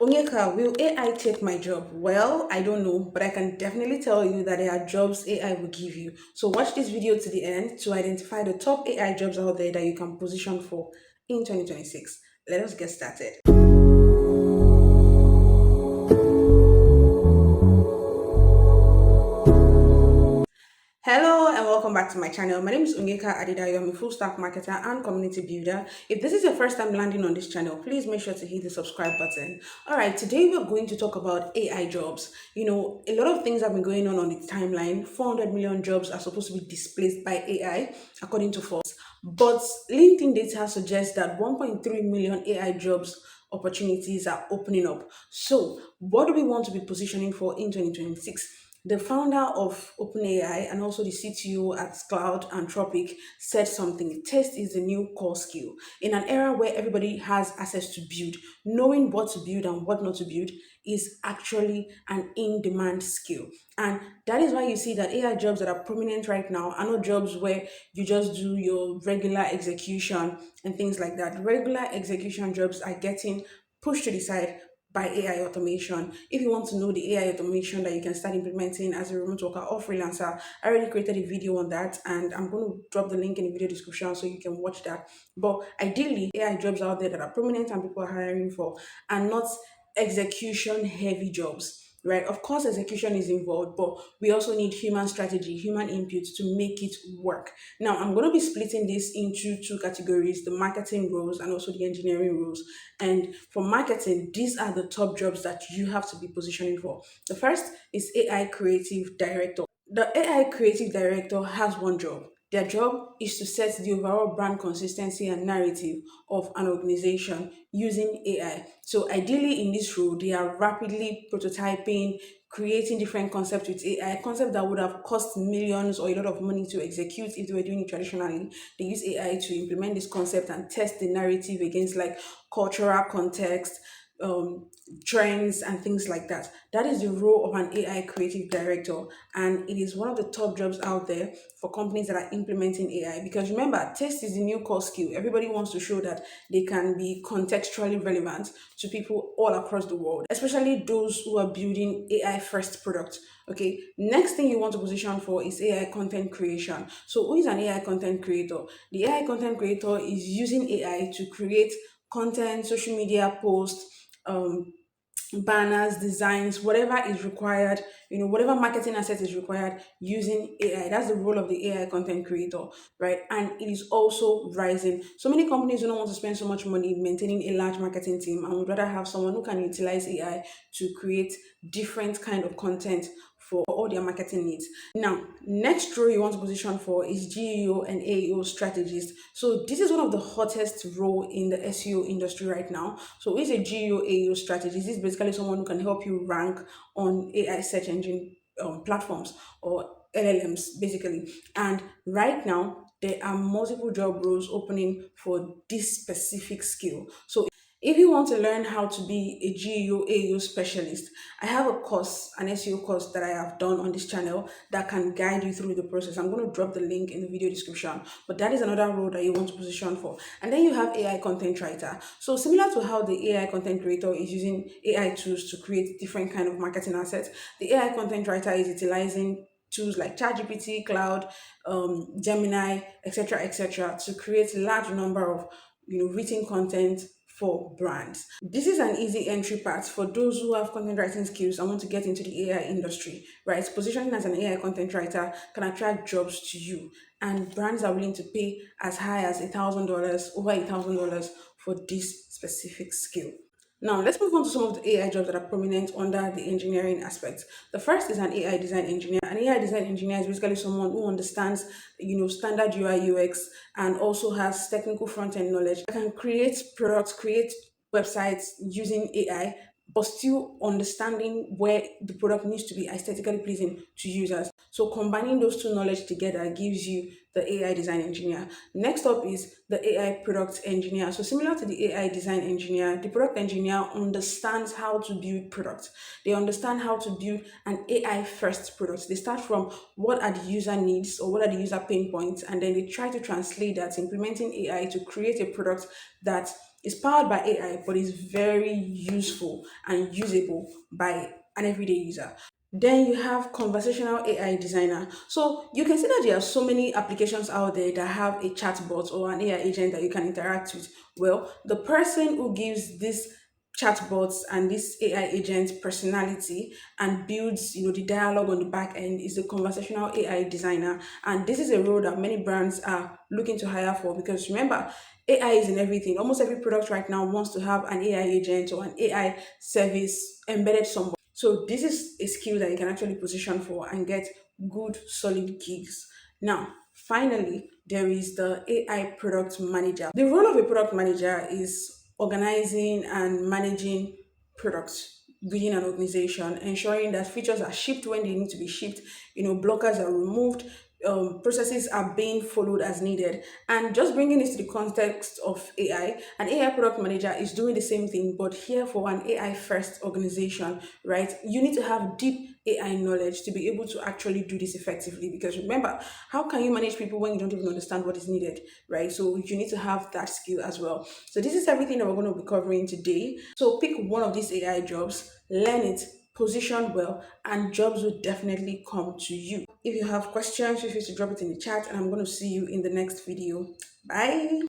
Onyeka, will AI take my job? Well, I don't know, but I can definitely tell you that there are jobs AI will give you. So watch this video to the end to identify the top AI jobs out there that you can position for in 2026. Let us get started. Hello and welcome back to my channel. My name is Onyeka Adedayo. I'm a full stack marketer and community builder. If this is your first time landing on this channel, please make sure to hit the subscribe button. All right, today we're going to talk about AI jobs. A lot of things have been going on the timeline. 400 million jobs are supposed to be displaced by AI, according to Forbes. But LinkedIn data suggests that 1.3 million AI jobs opportunities are opening up. So, what do we want to be positioning for in 2026? The founder of OpenAI and also the CTO at Cloud Anthropic said something. Test is the new core skill. In an era where everybody has access to build, knowing what to build and what not to build is actually an in-demand skill. And that is why you see that AI jobs that are prominent right now are not jobs where you just do your regular execution and things like that. Regular execution jobs are getting pushed to the side by AI automation. If you want to know the AI automation that you can start implementing as a remote worker or freelancer, I already created a video on that and I'm going to drop the link in the video description so you can watch that. But ideally, AI jobs out there that are prominent and people are hiring for are not execution heavy jobs. Right, of course, execution is involved, but we also need human strategy, human input to make it work. Now, I'm going to be splitting this into two categories: the marketing roles and also the engineering roles. And for marketing, these are the top jobs that you have to be positioning for. The first is AI creative director. The AI creative director has one job. Their job is to set the overall brand consistency and narrative of an organization using AI. So, ideally, in this role, they are rapidly prototyping, creating different concepts with AI, concepts that would have cost millions or a lot of money to execute if they were doing it traditionally. They use AI to implement this concept and test the narrative against like cultural context, um, trends, and things like that. That is the role of an AI creative director, and it is one of the top jobs out there for companies that are implementing AI. Because remember, test is the new core skill. Everybody wants to show that they can be contextually relevant to people all across the world, especially those who are building AI first products. Okay, next thing you want to position for is AI content creation. So, who is an AI content creator? The AI content creator is using AI to create content, social media posts, banners, designs, whatever is required, whatever marketing asset is required using AI. That's the role of the AI content creator, right? And it is also rising. So many companies do not want to spend so much money maintaining a large marketing team and would rather have someone who can utilize AI to create different kind of content for all their marketing needs. Now, next role you want to position for is GEO and AEO strategist. So this is one of the hottest role in the SEO industry right now. So who is a GEO AEO strategist? This is basically someone who can help you rank on AI search engine platforms or LLMs basically. And right now there are multiple job roles opening for this specific skill. So if you want to learn how to be a GEO AEO specialist, I have a course, an SEO course that I have done on this channel that can guide you through the process. I'm going to drop the link in the video description, but that is another role that you want to position for. And then you have AI content writer. So similar to how the AI content creator is using AI tools to create different kind of marketing assets, the AI content writer is utilizing tools like ChatGPT, Cloud, Gemini, etc., to create a large number of written content for brands. This is an easy entry path for those who have content writing skills and want to get into the AI industry, right? Positioning as an AI content writer can attract jobs to you, and brands are willing to pay as high as $1,000, over $1,000 for this specific skill. Now, let's move on to some of the AI jobs that are prominent under the engineering aspect. The first is an AI design engineer. An AI design engineer is basically someone who understands, standard UI UX and also has technical front end knowledge. Can create products, create websites using AI, but still understanding where the product needs to be aesthetically pleasing to users. So combining those two knowledge together gives you the AI design engineer. Next up is the AI product engineer. So similar to the AI design engineer, the product engineer understands how to build products. They understand how to build an AI first product. They start from what are the user needs or what are the user pain points, and then they try to translate that, implementing AI to create a product that It's powered by AI, but it's very useful and usable by an everyday user. Then you have conversational AI designer. So you can see that there are so many applications out there that have a chatbot or an AI agent that you can interact with. Well, the person who gives this chatbots and this AI agent personality and builds, the dialogue on the back end is the conversational AI designer. And this is a role that many brands are looking to hire for because remember, AI is in everything. Almost every product right now wants to have an AI agent or an AI service embedded somewhere. So this is a skill that you can actually position for and get good solid gigs. Now, finally, there is the AI product manager. The role of a product manager is organizing and managing products within an organization, ensuring that features are shipped when they need to be shipped, blockers are removed, processes are being followed as needed. And just bringing this to the context of AI, an AI product manager is doing the same thing, but here for an AI first organization, right? You need to have deep AI knowledge to be able to actually do this effectively. Because remember, how can you manage people when you don't even understand what is needed, right? So you need to have that skill as well. So this is everything that we're going to be covering today. So pick one of these AI jobs, learn it, position well, and jobs will definitely come to you. If you have questions, feel free to drop it in the chat, and I'm going to see you in the next video. Bye.